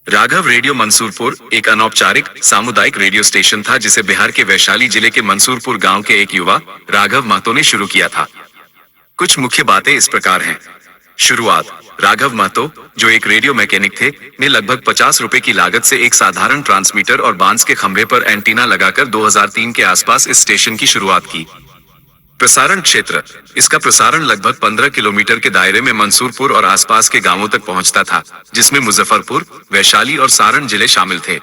Raghav radio Mansurpur एक अनौपचारिक सामुदायिक रेडियो स्टेशन था जिसे बिहार के वैशाली जिले के मंसूरपुर गांव के एक युवा राघव महतो ने शुरू किया था। कुछ मुख्य बातें इस प्रकार हैं। शुरुआत। राघव महतो, जो एक रेडियो मैकेनिक थे, ने लगभग 50 रुपए की लागत से एक साधारण ट्रांसमीटर और बांस के खंभे पर एंटीना लगाकर 2003 के आसपास इस स्टेशन की शुरुआत की। प्रसारण क्षेत्र। इसका प्रसारण लगभग 15 किलोमीटर के दायरे में मंसूरपुर और आसपास के गांवों तक पहुंचता था, जिसमें मुजफ्फरपुर, वैशाली और सारण जिले शामिल थे।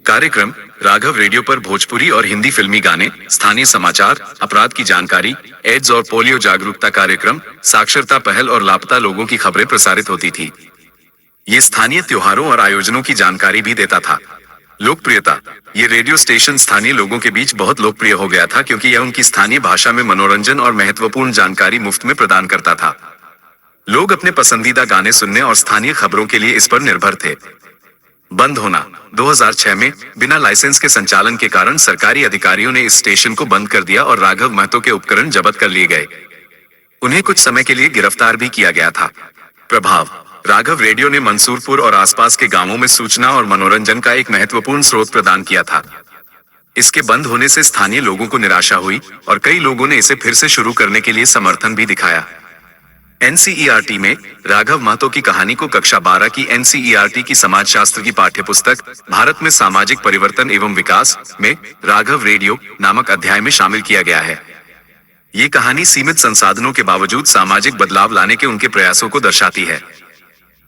कार्यक्रम। राघव रेडियो पर भोजपुरी और हिंदी फिल्मी गाने, स्थानीय समाचार, अपराध की जानकारी, एड्स और पोलियो जागरूकता कार्यक्रम, साक्षरता पहल और लापता लोगों की खबरें प्रसारित होती थी। ये स्थानीय त्योहारों और आयोजनों की जानकारी भी देता था। लोकप्रियता। ये रेडियो स्टेशन स्थानीय लोगों के बीच बहुत लोकप्रिय हो गया था क्योंकि यह उनकी स्थानीय भाषा में मनोरंजन और महत्वपूर्ण जानकारी मुफ्त में प्रदान करता था। लोग अपने पसंदीदा गाने सुनने और स्थानीय खबरों के लिए इस पर निर्भर थे। बंद होना। 2006 में बिना लाइसेंस के संचालन के कारण सरकारी अधिकारियों ने इस स्टेशन को बंद कर दिया और राघव महतो के उपकरण जब्त कर लिए गए। उन्हें कुछ समय के लिए गिरफ्तार भी किया गया था। प्रभाव। राघव रेडियो ने मंसूरपुर और आसपास के गांवों में सूचना और मनोरंजन का एक महत्वपूर्ण स्रोत प्रदान किया था। इसके बंद होने से स्थानीय लोगों को निराशा हुई और कई लोगों ने इसे फिर से शुरू करने के लिए समर्थन भी दिखाया। एनसीईआरटी में राघव महतो की कहानी को कक्षा 12 की एनसीईआरटी की समाजशास्त्र की पाठ्यपुस्तक भारत में सामाजिक परिवर्तन एवं विकास में राघव रेडियो नामक अध्याय में शामिल किया गया है। ये कहानी सीमित संसाधनों के बावजूद सामाजिक बदलाव लाने के उनके प्रयासों को दर्शाती है।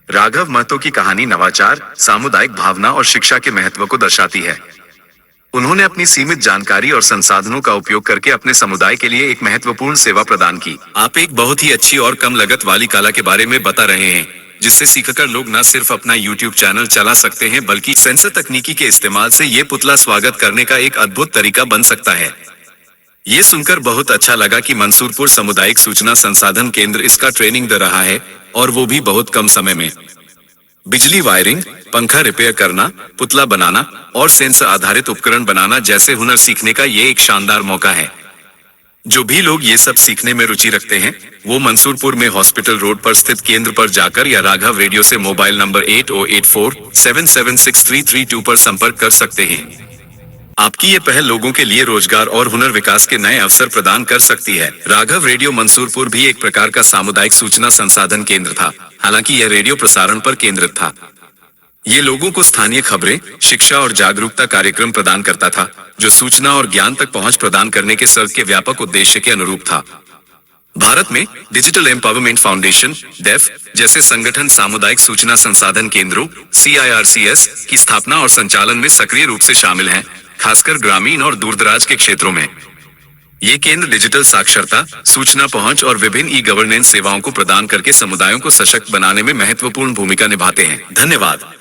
राघव महतो की कहानी नवाचार, सामुदायिक भावना और शिक्षा के महत्व को दर्शाती है। उन्होंने अपनी सीमित जानकारी और संसाधनों का उपयोग करके अपने समुदाय के लिए एक महत्वपूर्ण सेवा प्रदान की। आप एक बहुत ही अच्छी और कम लागत वाली कला के बारे में बता रहे हैं, जिससे सीखकर लोग न सिर्फ अपना YouTube चैनल चला सकते हैं बल्कि सेंसर तकनीकी के इस्तेमाल से ये पुतला स्वागत करने का एक अद्भुत तरीका बन सकता है। ये सुनकर बहुत अच्छा लगा कि मंसूरपुर सामुदायिक सूचना संसाधन केंद्र इसका ट्रेनिंग दे रहा है, और वो भी बहुत कम समय में। बिजली वायरिंग, पंखा रिपेयर करना, पुतला बनाना और सेंसर आधारित उपकरण बनाना जैसे हुनर सीखने का ये एक शानदार मौका है। जो भी लोग ये सब सीखने में रुचि रखते हैं, वो मंसूरपुर में हॉस्पिटल रोड पर स्थित केंद्र पर जाकर या राघव रेडियो से मोबाइल नंबर 8084776332 पर संपर्क कर सकते हैं। आपकी ये पहल लोगों के लिए रोजगार और हुनर विकास के नए अवसर प्रदान कर सकती है। राघव रेडियो मंसूरपुर भी एक प्रकार का सामुदायिक सूचना संसाधन केंद्र था, हालांकि यह रेडियो प्रसारण पर केंद्रित था। ये लोगों को स्थानीय खबरें, शिक्षा और जागरूकता कार्यक्रम प्रदान करता था, जो सूचना और ज्ञान तक पहुंच प्रदान करने के सर्व के व्यापक उद्देश्य के अनुरूप था। भारत में डिजिटल एम्पावरमेंट फाउंडेशन (डेफ) जैसे संगठन सामुदायिक सूचना संसाधन केंद्रों (CIRCS) की स्थापना और संचालन में सक्रिय रूप से शामिल हैं, खासकर ग्रामीण और दूरदराज के क्षेत्रों में। ये केंद्र डिजिटल साक्षरता, सूचना पहुंच और विभिन्न ई-गवर्नेंस सेवाओं को प्रदान करके समुदायों को सशक्त बनाने में महत्वपूर्ण भूमिका निभाते हैं। धन्यवाद।